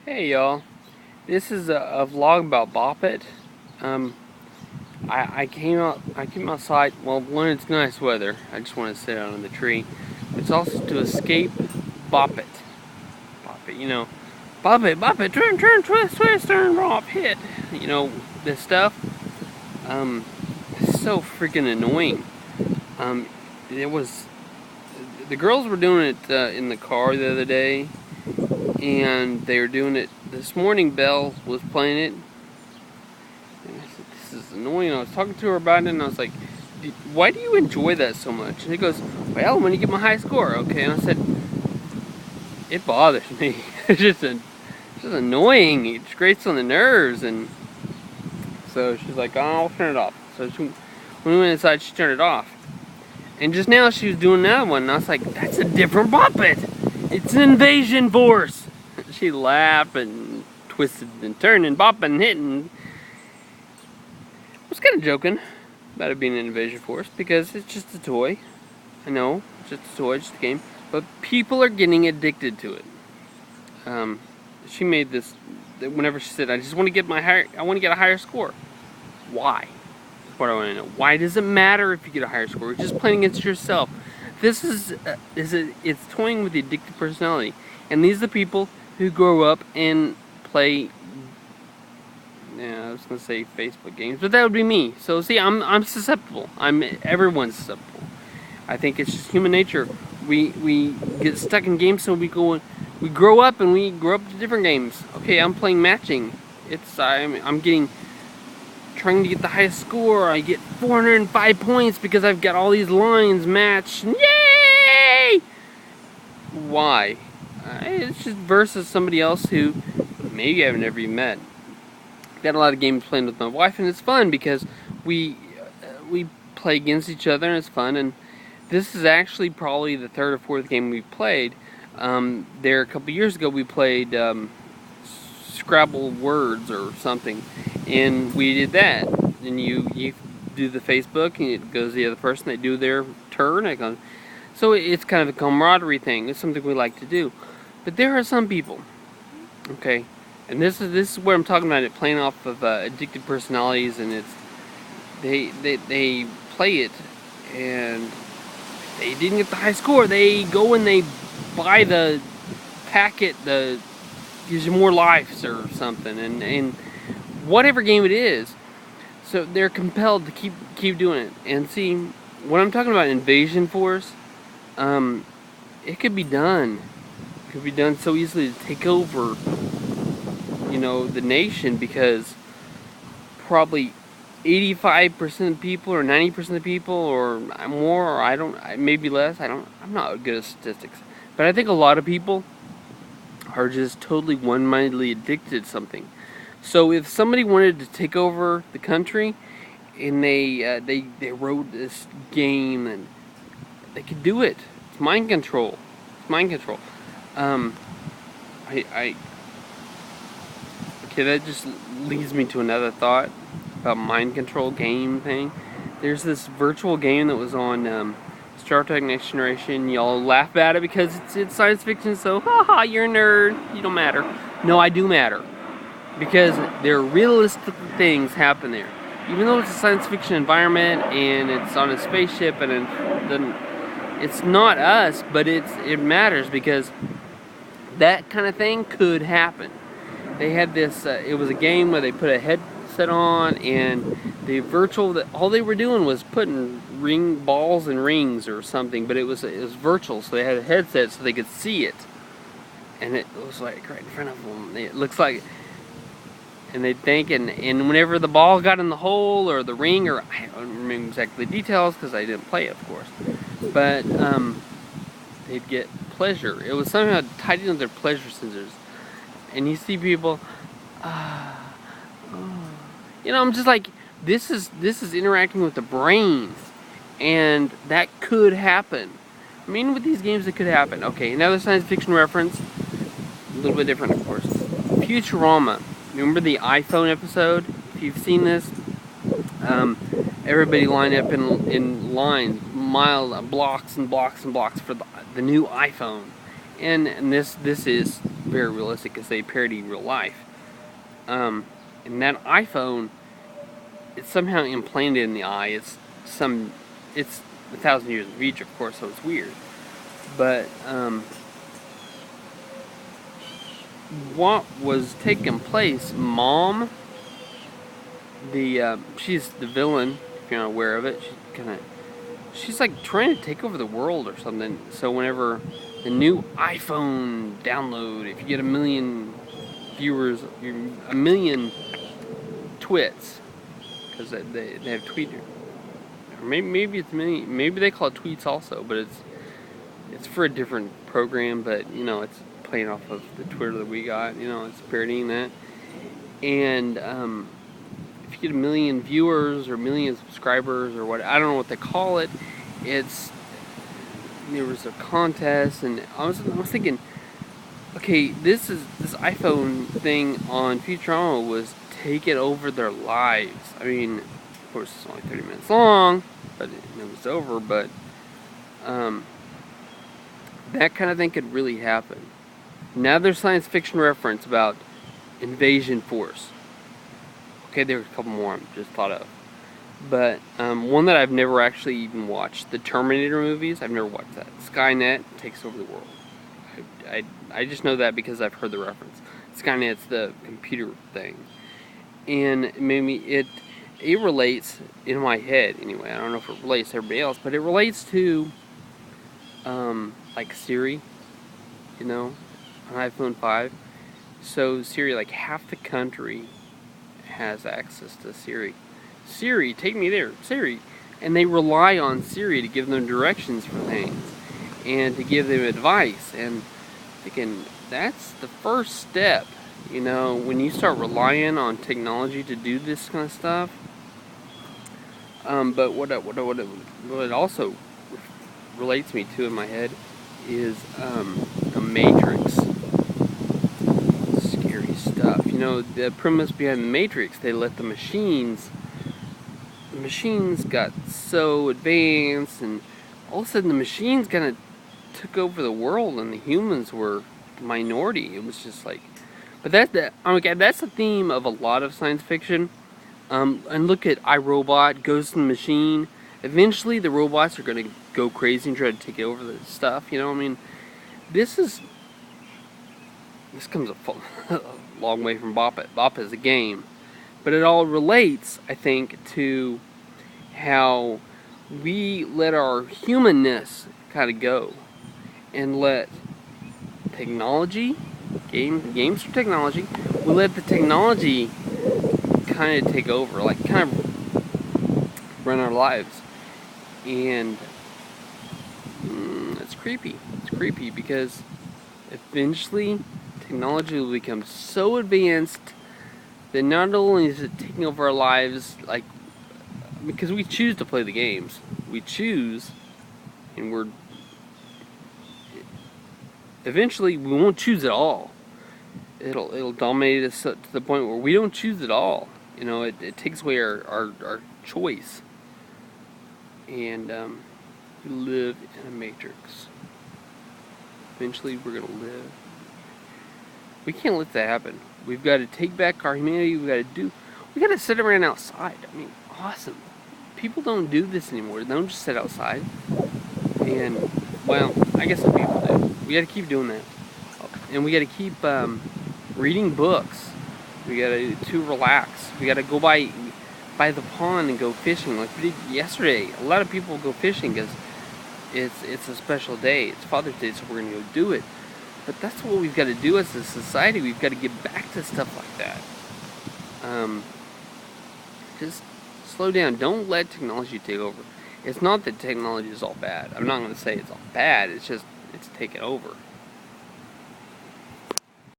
Hey y'all, this is a vlog about Bop-it. Um, I came outside. Well, when it's nice weather, I just want to sit out on the tree. It's also to escape Bop-it. Bop-it, Bop-it, turn, twist, turn, Bop, hit. This stuff. Um, it's so freaking annoying. Um, it was the girls were doing it in the car the other day, and they were doing it this morning. Belle was playing it. And I said, this is annoying. I was talking to her about it, and I was like, why do you enjoy that so much? And he goes, well, when you get my high score, okay. And I said, it bothers me. It's just annoying. It grates on the nerves. And so she's like, oh, I'll turn it off. So when we went inside, she turned it off. And just now she was doing another one, and I was like, that's a different Bop-it. It's an invasion force. She laughed and twisted and turned and bopping and hitting. I was kind of joking about it being an invasion force because it's just a toy. I know, it's just a toy, just a game. But people are getting addicted to it. She made this whenever she said, "I just want to get I want to get a higher score." Why? That's what I want to know. Why does it matter if you get a higher score? You're just playing against yourself. This it's toying with the addictive personality, and these are the people who grow up and play. Yeah, I was gonna say Facebook games, but that would be me. So see, I'm susceptible. Everyone's susceptible. I think it's just human nature. We get stuck in games, so we grow up and we grow up to different games. Okay, I'm playing matching. I'm trying to get the highest score. I get 405 points because I've got all these lines matched. Yay! Why? It's just versus somebody else who maybe I've never even met. Got a lot of games playing with my wife, and it's fun because we play against each other, and it's fun. And this is actually probably the third or fourth game we've played. There a couple years ago we played Scrabble words or something, and we did that. And you do the Facebook, and it goes to the other person. They do their turn. So it's kind of a camaraderie thing. It's something we like to do. But there are some people, okay. And this is where I'm talking about it, playing off of addictive personalities, and they play it, and they didn't get the high score. They go and they buy the packet that gives you more lives or something, and whatever game it is. So they're compelled to keep doing it. And see, when I'm talking about invasion force, it could be done. It could be done so easily to take over the nation, because probably 85% of people or 90% of people or more, or maybe less, I'm not good at statistics, but I think a lot of people are just totally one-mindedly addicted to something. So if somebody wanted to take over the country and they wrote this game, and they could do it. It's mind control. It's mind control. Okay, that just leads me to another thought about mind control game thing. There's this virtual game that was on Star Trek Next Generation. Y'all laugh at it because it's science fiction, so haha, you're a nerd. You don't matter. No, I do matter. Because there are realistic things happen there. Even though it's a science fiction environment and it's on a spaceship, and it's not us, but it matters because that kind of thing could happen. They had this, it was a game where they put a headset on, and all they were doing was putting balls in rings or something, but it was virtual, so they had a headset so they could see it. And it was like right in front of them. It looks like, and they'd think, and whenever the ball got in the hole or the ring, or I don't remember exactly the details because I didn't play it, of course, but they'd get pleasure. It was somehow tied into their pleasure sensors. And you see people, I'm just like, this is interacting with the brains, and that could happen. I mean, with these games, it could happen. Okay, another science fiction reference, a little bit different, of course. Futurama. Remember the iPhone episode? If you've seen this, everybody lined up in lines, blocks and blocks and blocks for the new iPhone, and this is very realistic because they parody real life. And that iPhone, it's somehow implanted in the eye. It's 1,000 years in the future, of course, so it's weird. But what was taking place? Mom, she's the villain. If you're not aware of it, she's like trying to take over the world or something. So whenever the new iPhone download, if you get 1 million viewers, 1 million twits, because they have tweet, or maybe it's many, maybe they call it tweets also, but it's for a different program. But it's playing off of the Twitter that we got. It's parodying that, and if you get 1 million viewers or 1 million subscribers or what, I don't know what they call it. There was a contest, and I was thinking, okay, this iPhone thing on Futurama was taking over their lives. I mean, of course, it's only 30 minutes long, but it was over. But that kind of thing could really happen. Now there's science fiction reference about invasion force. Okay, there's a couple more I just thought of. But one that I've never actually even watched, the Terminator movies, I've never watched that. Skynet takes over the world. I just know that because I've heard the reference. Skynet's the computer thing. And it relates, in my head anyway, I don't know if it relates to everybody else, but it relates to like Siri, on iPhone 5. So Siri, like half the country has access to Siri. Siri, take me there, Siri. And they rely on Siri to give them directions for things and to give them advice. And thinking, that's the first step, when you start relying on technology to do this kind of stuff. But what it also relates me to in my head is the Matrix. Scary stuff. The premise behind the Matrix, they let the machines got so advanced, and all of a sudden the machines kind of took over the world, and the humans were the minority. It was just like, but that's the theme of a lot of science fiction. And look at iRobot, Ghost in the Machine. Eventually, the robots are going to go crazy and try to take over the stuff. This comes a long way from Bop-it. Bop-it is a game. But it all relates, I think, to how we let our humanness kind of go and let technology, games for technology, we let the technology kind of take over, like kind of run our lives. And it's creepy. It's creepy because eventually technology will become so advanced that not only is it taking over our lives, like, because we choose to play the games, we choose, and eventually we won't choose at all. It'll dominate us to the point where we don't choose at all. It takes away our choice, and we live in a matrix. Eventually we're gonna live. We can't let that happen. We've got to take back our humanity. We got to sit around outside. I mean, awesome. People don't do this anymore. They don't just sit outside. And, well, I guess some people do. We got to keep doing that. And we got to keep reading books. We got to relax. We got to go by the pond and go fishing like we did yesterday. A lot of people go fishing because it's a special day. It's Father's Day, so we're going to go do it. But that's what we've got to do as a society. We've got to get back to stuff like that. Just slow down. Don't let technology take over. It's not that technology is all bad. I'm not going to say it's all bad. It's just, it's taken over.